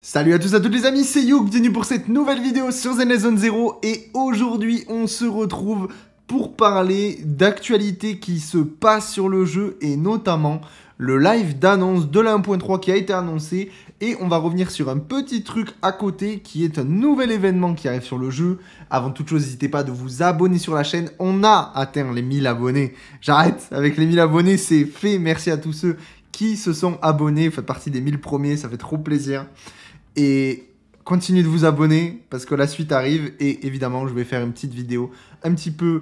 Salut à tous les amis, c'est Youk, bienvenue pour cette nouvelle vidéo sur Zenless Zone Zero et aujourd'hui on se retrouve pour parler d'actualités qui se passent sur le jeu et notamment le live d'annonce de la 1.3 qui a été annoncé et on va revenir sur un petit truc à côté qui est un nouvel événement qui arrive sur le jeu. Avant toute chose, n'hésitez pas de vous abonner sur la chaîne, on a atteint les 1000 abonnés, j'arrête avec les 1000 abonnés, c'est fait, merci à tous ceux qui se sont abonnés, vous faites partie des 1000 premiers, ça fait trop plaisir. Et continuez de vous abonner parce que la suite arrive et évidemment je vais faire une petite vidéo un petit peu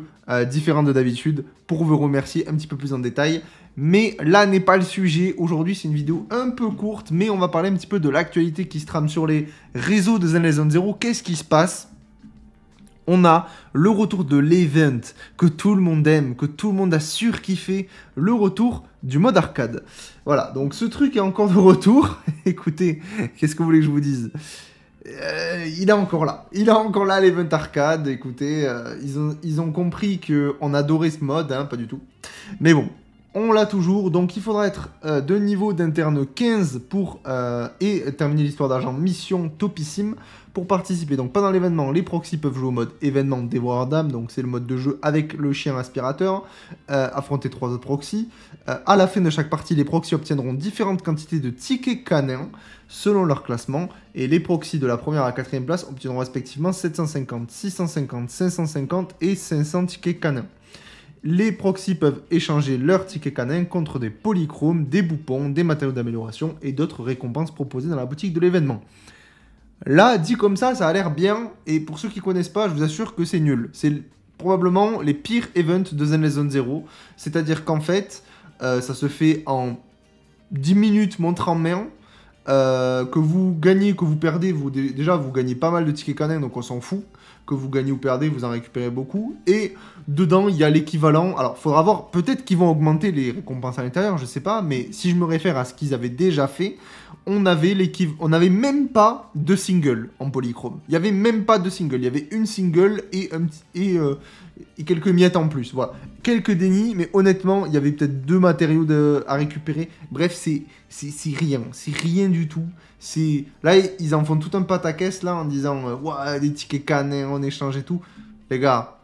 différente de d'habitude pour vous remercier un petit peu plus en détail. Mais là n'est pas le sujet, aujourd'hui c'est une vidéo un peu courte mais on va parler un petit peu de l'actualité qui se trame sur les réseaux de Zenless Zone Zero. Qu'est-ce qui se passe ? On a le retour de l'event que tout le monde aime, que tout le monde a surkiffé, le retour du mode arcade. Voilà, donc ce truc est encore de retour. Écoutez, qu'est-ce que vous voulez que je vous dise ? Il est encore là. Il est encore là, l'event arcade. Écoutez, ils ont compris qu'on adorait ce mode, hein, pas du tout. Mais bon, on l'a toujours. Donc il faudra être de niveau d'interne 15 pour terminer l'histoire d'argent mission topissime pour participer. Donc pendant l'événement, les proxys peuvent jouer au mode événement dévoreur d'âme. Donc c'est le mode de jeu avec le chien aspirateur. Affronter 3 autres proxys. À la fin de chaque partie, les proxys obtiendront différentes quantités de tickets canins selon leur classement. Et les proxys de la première à la 4e place obtiendront respectivement 750, 650, 550 et 500 tickets canins. Les proxys peuvent échanger leurs tickets canins contre des polychromes, des boupons, des matériaux d'amélioration et d'autres récompenses proposées dans la boutique de l'événement. Là, dit comme ça a l'air bien. Et pour ceux qui ne connaissent pas, je vous assure que c'est nul. C'est probablement les pires events de Zenless Zone Zero. C'est-à-dire qu'en fait, ça se fait en 10 minutes montre en main. Que vous gagnez, que vous perdez, déjà vous gagnez pas mal de tickets canins, donc on s'en fout. Que vous gagnez ou perdez, vous en récupérez beaucoup. Et dedans, il y a l'équivalent. Alors, il faudra voir, peut-être qu'ils vont augmenter les récompenses à l'intérieur, je sais pas. Mais si je me réfère à ce qu'ils avaient déjà fait, on avait même pas de single en polychrome. Il n'y avait même pas de single. Il y avait une single et quelques miettes en plus. Voilà. Quelques dénis, mais honnêtement, il y avait peut-être 2 matériaux à récupérer. Bref, c'est rien. C'est rien du tout. Là, ils en font tout un pataquès là en disant ouais, des tickets canins en échange et tout. Les gars,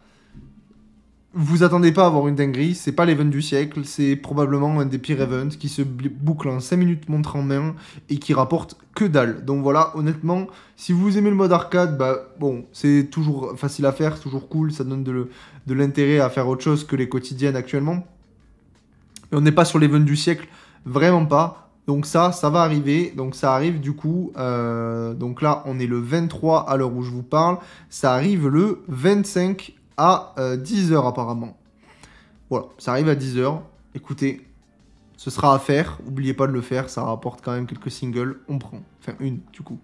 vous attendez pas à avoir une dinguerie. C'est pas l'event du siècle. C'est probablement un des pires events qui se boucle en 5 minutes montre en main et qui rapporte que dalle. Donc voilà, honnêtement, si vous aimez le mode arcade, bah bon, c'est toujours facile à faire, c'est toujours cool. Ça donne de l'intérêt à faire autre chose que les quotidiennes actuellement. Mais on n'est pas sur l'event du siècle, vraiment pas. Donc ça va arriver, donc ça arrive du coup, donc là on est le 23 à l'heure où je vous parle, ça arrive le 25 à 10h apparemment. Voilà, ça arrive à 10h, écoutez, ce sera à faire, n'oubliez pas de le faire, ça rapporte quand même quelques singles, on prend, enfin une du coup.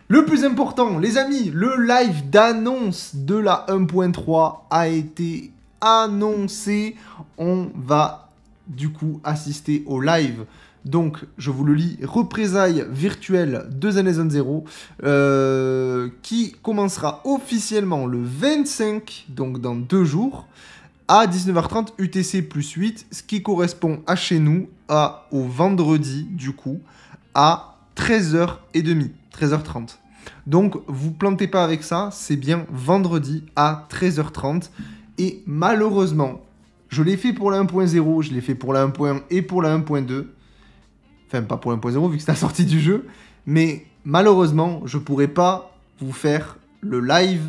Le plus important, les amis, le live d'annonce de la 1.3 a été annoncé, on va du coup assister au live. Donc, je vous le lis, représailles virtuelles de Zenless Zone Zero, qui commencera officiellement le 25, donc dans 2 jours, à 19h30 UTC plus 8, ce qui correspond à chez nous, au vendredi, du coup, à 13h30, 13h30. Donc, vous plantez pas avec ça, c'est bien vendredi à 13h30. Et malheureusement, je l'ai fait pour la 1.0, je l'ai fait pour la 1.1 et pour la 1.2. Enfin, pas pour 1.0 vu que c'est la sortie du jeu. Mais malheureusement, je pourrais pas vous faire le live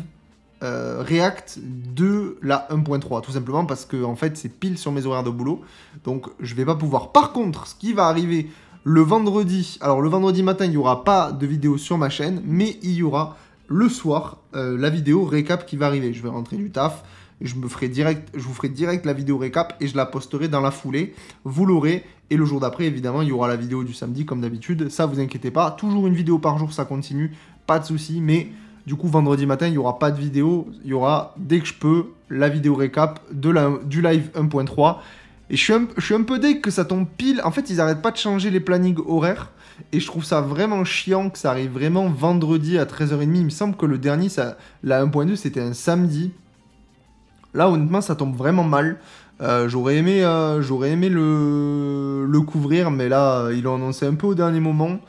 React de la 1.3. Tout simplement parce que en fait, c'est pile sur mes horaires de boulot. Donc, je vais pas pouvoir. Par contre, ce qui va arriver le vendredi... Alors, le vendredi matin, il n'y aura pas de vidéo sur ma chaîne. Mais il y aura le soir la vidéo récap qui va arriver. Je vais rentrer du taf. Je vous ferai direct la vidéo récap et je la posterai dans la foulée. Vous l'aurez. Et le jour d'après, évidemment, il y aura la vidéo du samedi comme d'habitude. Ça, vous inquiétez pas. Toujours une vidéo par jour, ça continue. Pas de souci. Mais du coup, vendredi matin, il n'y aura pas de vidéo. Il y aura, dès que je peux, la vidéo récap du live 1.3. Et je suis un peu deg que ça tombe pile. En fait, ils n'arrêtent pas de changer les plannings horaires. Et je trouve ça vraiment chiant que ça arrive vraiment vendredi à 13h30. Il me semble que le dernier, la 1.2, c'était un samedi. Là, honnêtement, ça tombe vraiment mal. J'aurais aimé le couvrir, mais là, ils l'ont annoncé un peu au dernier moment.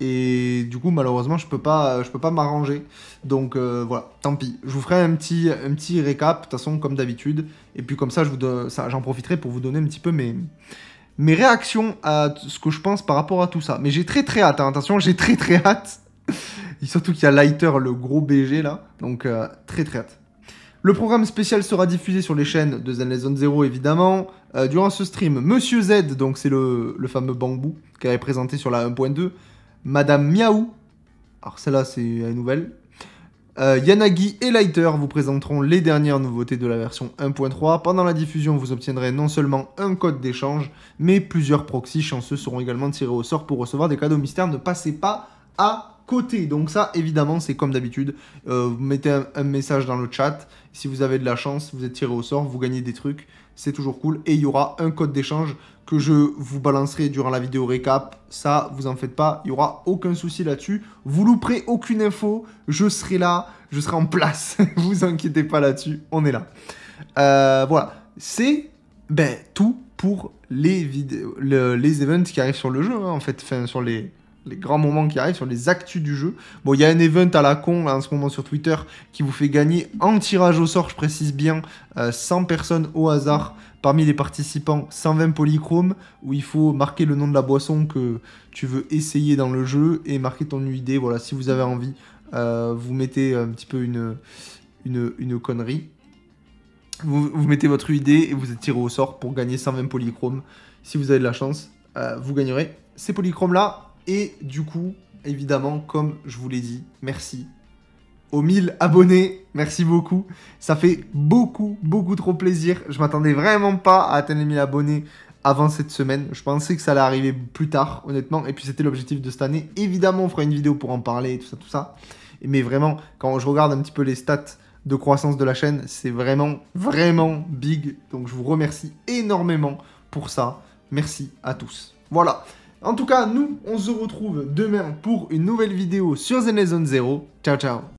Et du coup, malheureusement, je peux pas m'arranger. Donc voilà, tant pis. Je vous ferai un petit récap, de toute façon, comme d'habitude. Et puis comme ça, j'en profiterai pour vous donner un petit peu mes réactions à ce que je pense par rapport à tout ça. Mais j'ai très hâte, hein. Attention, j'ai très hâte. Et surtout qu'il y a Lighter, le gros BG là. Donc très hâte. Le programme spécial sera diffusé sur les chaînes de Zen Zone Zero, évidemment. Durant ce stream, Monsieur Z, donc c'est le fameux bambou qui avait présenté sur la 1.2. Madame Miaou, alors celle-là c'est une nouvelle. Yanagi et Lighter vous présenteront les dernières nouveautés de la version 1.3. Pendant la diffusion, vous obtiendrez non seulement un code d'échange, mais plusieurs proxys chanceux seront également tirés au sort pour recevoir des cadeaux mystères. Ne passez pas à côté. Donc ça, évidemment, c'est comme d'habitude. Vous mettez un message dans le chat. Si vous avez de la chance, vous êtes tiré au sort, vous gagnez des trucs. C'est toujours cool. Et il y aura un code d'échange que je vous balancerai durant la vidéo récap. Ça, vous en faites pas. Il n'y aura aucun souci là-dessus. Vous louperez aucune info. Je serai là. Je serai en place. Vous inquiétez pas là-dessus. On est là. Voilà. C'est tout pour les vidéos, les events qui arrivent sur le jeu. Hein, en fait, enfin, sur les grands moments qui arrivent, sur les actus du jeu. Bon, il y a un event à la con, là, en ce moment sur Twitter, qui vous fait gagner en tirage au sort, je précise bien, 100 personnes au hasard. Parmi les participants, 120 polychromes, où il faut marquer le nom de la boisson que tu veux essayer dans le jeu, et marquer ton UID. Voilà, si vous avez envie, vous mettez un petit peu une connerie. Vous mettez votre UID, et vous êtes tiré au sort pour gagner 120 polychromes. Si vous avez de la chance, vous gagnerez ces polychromes-là. Et du coup, évidemment, comme je vous l'ai dit, merci aux 1000 abonnés. Merci beaucoup. Ça fait beaucoup trop plaisir. Je m'attendais vraiment pas à atteindre les 1000 abonnés avant cette semaine. Je pensais que ça allait arriver plus tard, honnêtement. Et puis, c'était l'objectif de cette année. Évidemment, on fera une vidéo pour en parler et tout ça. Mais vraiment, quand je regarde un petit peu les stats de croissance de la chaîne, c'est vraiment big. Donc, je vous remercie énormément pour ça. Merci à tous. Voilà. En tout cas, nous, on se retrouve demain pour une nouvelle vidéo sur Zen Zone Zero. Ciao, ciao.